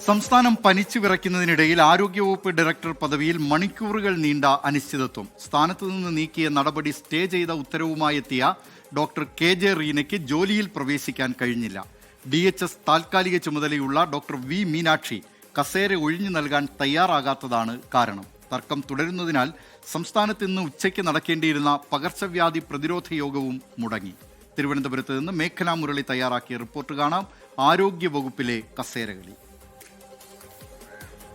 സംസ്ഥാനം പനിച്ചു വിറയ്ക്കുന്നതിനിടയിൽ ആരോഗ്യവകുപ്പ് ഡയറക്ടർ പദവിയിൽ മണിക്കൂറുകൾ നീണ്ട അനിശ്ചിതത്വം. സ്ഥാനത്ത് നിന്ന് നീക്കിയ നടപടി സ്റ്റേ ചെയ്ത ഉത്തരവുമായി എത്തിയ ഡോക്ടർ KJ റീനയ്ക്ക് ജോലിയിൽ പ്രവേശിക്കാൻ കഴിഞ്ഞില്ല. DHS താൽക്കാലിക ചുമതലയുള്ള ഡോക്ടർ V മീനാക്ഷി കസേര ഒഴിഞ്ഞു നൽകാൻ തയ്യാറാകാത്തതാണ് കാരണം. തർക്കം തുടരുന്നതിനാൽ സംസ്ഥാനത്ത് ഇന്ന് ഉച്ചയ്ക്ക് നടക്കേണ്ടിയിരുന്ന പകർച്ചവ്യാധി പ്രതിരോധ യോഗവും മുടങ്ങി. തിരുവനന്തപുരത്ത് നിന്ന് മേഘന മുരളി തയ്യാറാക്കിയ റിപ്പോർട്ട് കാണാം. ആരോഗ്യവകുപ്പിലെ കസേരകളി.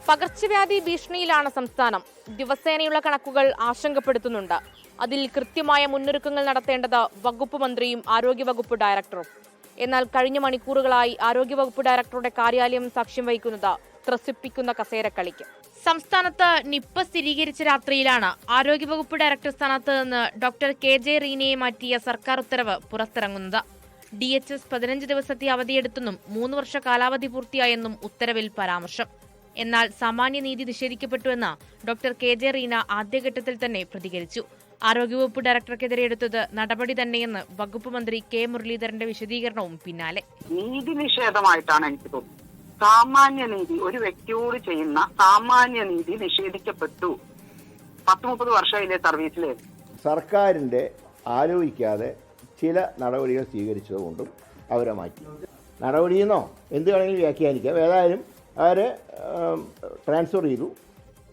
പകർച്ചവ്യാധി ഭീഷണിയിലാണ് സംസ്ഥാനം. ദിവസേനയുള്ള കണക്കുകൾ ആശങ്കപ്പെടുത്തുന്നുണ്ട്. അതിൽ കൃത്യമായ മുന്നൊരുക്കങ്ങൾ നടത്തേണ്ടത് വകുപ്പ് മന്ത്രിയും ആരോഗ്യവകുപ്പ് ഡയറക്ടറും. എന്നാൽ കഴിഞ്ഞ മണിക്കൂറുകളായി ആരോഗ്യവകുപ്പ് ഡയറക്ടറുടെ കാര്യാലയം സാക്ഷ്യം വഹിക്കുന്നത് ത്രസിപ്പിക്കുന്ന കസേരക്കളിക്ക്. സംസ്ഥാനത്ത് നിപ്പ സ്ഥിരീകരിച്ച രാത്രിയിലാണ് ആരോഗ്യവകുപ്പ് ഡയറക്ടർ സ്ഥാനത്ത് നിന്ന് ഡോക്ടർ KJ റീനയെ മാറ്റിയ സർക്കാർ ഉത്തരവ് പുറത്തിറങ്ങുന്നത്. DHS 15 ദിവസത്തെ അവധിയെടുത്തെന്നും 3 വർഷ കാലാവധി പൂർത്തിയായെന്നും ഉത്തരവിൽ പരാമർശം. എന്നാൽ സാമാന്യനീതി നിഷേധിക്കപ്പെട്ടുവെന്ന് ഡോക്ടർ KJ റീന ആദ്യഘട്ടത്തിൽ തന്നെ പ്രതികരിച്ചു. ആരോഗ്യവകുപ്പ് ഡയറക്ടർക്കെതിരെ എടുത്തത് നടപടി തന്നെയെന്ന് വകുപ്പ് മന്ത്രി K മുരളീധരന്റെ വിശദീകരണവും പിന്നാലെ. നീതി നിഷേധമായിട്ടാണ് എനിക്ക് തോന്നുന്നത്. സാമാന്യനീതി, ഒരു വ്യക്തിയോട് ചെയ്യുന്ന സാമാന്യനീതി നിഷേധിക്കപ്പെട്ടു. 30 വർഷമായില്ലേ സർവീസില്. സർക്കാരിന്റെ ആലോചിക്കാതെ ചില നടപടികൾ സ്വീകരിച്ചതുകൊണ്ടും അവരെ മാറ്റി. നടപടിയെന്നോ എന്ത് വേണമെങ്കിലും വ്യാഖ്യാനിക്കാം. ഏതായാലും അവരെ ട്രാൻസ്ഫർ ചെയ്തു.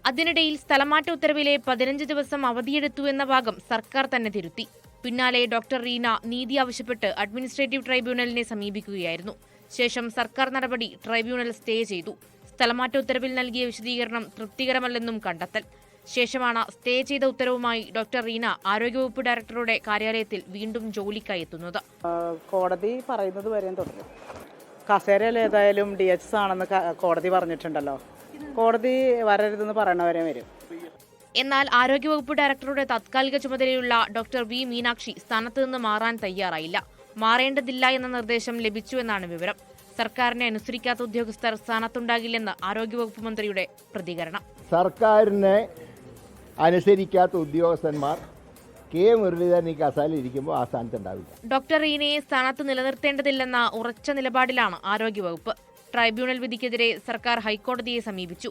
അതിനിടയിൽ സ്ഥലമാറ്റ ഉത്തരവിലെ 15 ദിവസം അവധിയെടുത്തു എന്ന ഭാഗം സർക്കാർ തന്നെ തിരുത്തി. പിന്നാലെ ഡോക്ടർ റീന നീതി ആവശ്യപ്പെട്ട് അഡ്മിനിസ്ട്രേറ്റീവ് ട്രൈബ്യൂണലിനെ സമീപിക്കുകയായിരുന്നു. ശേഷം സർക്കാർ നടപടി ട്രൈബ്യൂണൽ സ്റ്റേ ചെയ്തു. സ്ഥലമാറ്റ ഉത്തരവിൽ നൽകിയ വിശദീകരണം തൃപ്തികരമല്ലെന്നും കണ്ടെത്തൽ. ശേഷമാണ് സ്റ്റേ ചെയ്ത ഉത്തരവുമായി ഡോക്ടർ റീന ആരോഗ്യവകുപ്പ് ഡയറക്ടറുടെ കാര്യാലയത്തിൽ വീണ്ടും ജോലിക്കായി എത്തുന്നത്. കോടതി പറയുന്നത് വരെയും തുടരും. കസേരയിൽ ഏതായാലും DHS ആണെന്ന് കോടതി പറഞ്ഞിട്ടുണ്ടല്ലോ. കോടതി വരരുതെന്ന് പറയണവരെ വരും. എന്നാൽ ആരോഗ്യവകുപ്പ് ഡയറക്ടറുടെ താത്കാലിക ചുമതലയുള്ള ഡോക്ടർ V മീനാക്ഷി സ്ഥാനത്ത് നിന്ന് മാറാൻ തയ്യാറായില്ല. മാറേണ്ടതില്ല എന്ന നിർദ്ദേശം ലഭിച്ചുവെന്നാണ് വിവരം. സർക്കാരിനെ അനുസരിക്കാത്ത ഉദ്യോഗസ്ഥർ സ്ഥാനത്തുണ്ടാകില്ലെന്ന് ആരോഗ്യവകുപ്പ് മന്ത്രിയുടെ പ്രതികരണം. സർക്കാരിനെ അനുസരിക്കാത്ത ഉദ്യോഗസ്ഥന്മാർ K മുരളീധരൻ ഈ കസാലിൽ ഇരിക്കുമ്പോൾ ആ സ്ഥാനത്ത് ഉണ്ടാവില്ല. ഡോക്ടർ റീനയെ സ്ഥാനത്ത് നിലനിർത്തേണ്ടതില്ലെന്ന ഉറച്ച നിലപാടിലാണ് ആരോഗ്യവകുപ്പ്. ട്രൈബ്യൂണൽ വിധിക്കെതിരെ സർക്കാർ ഹൈക്കോടതിയെ സമീപിച്ചു.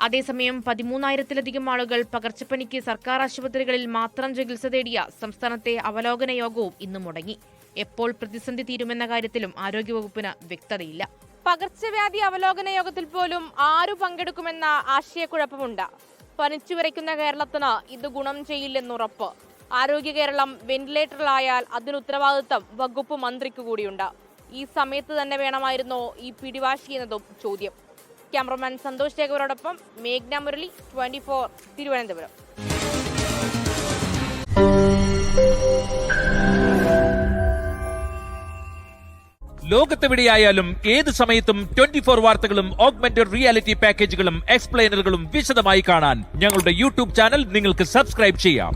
അതേസമയം 13,000-ലധികം ആളുകൾ പകർച്ചപ്പനിക്ക് സർക്കാർ ആശുപത്രികളിൽ മാത്രം ചികിത്സ തേടിയ സംസ്ഥാനത്തെ അവലോകന യോഗവും ഇന്ന് മുടങ്ങി. എപ്പോൾ പ്രതിസന്ധി തീരുമെന്ന കാര്യത്തിലും ആരോഗ്യവകുപ്പിന് വ്യക്തതയില്ല. പകർച്ചവ്യാധി അവലോകന യോഗത്തിൽ പോലും ആരു പങ്കെടുക്കുമെന്ന ആശയക്കുഴപ്പമുണ്ട്. പനിച്ചു വിറയ്ക്കുന്ന കേരളത്തിന് ഇത് ഗുണം ചെയ്യില്ലെന്നുറപ്പ്. ആരോഗ്യ കേരളം വെന്റിലേറ്ററിലായാൽ അതിന് ഉത്തരവാദിത്തം വകുപ്പ് മന്ത്രിക്ക് കൂടിയുണ്ട്. ഈ സമയത്ത് തന്നെ വേണമായിരുന്നോ ഈ പിടിവാശി എന്നതും ചോദ്യം. ക്യാമറമാൻ സന്തോഷ് ശേഖരോടൊപ്പം മേഘ്ന മുരളി, 24 തിരുവനന്തപുരം. ലോകത്തെവിടെയായാലും ഏത് സമയത്തും 24 വാർത്തകളും ഓഗ്മെന്റഡ് റിയാലിറ്റി പാക്കേജുകളും എക്സ്പ്ലെയിനറുകളും വിശദമായി കാണാൻ ഞങ്ങളുടെ YouTube ചാനൽ നിങ്ങൾക്ക് സബ്സ്ക്രൈബ് ചെയ്യാം.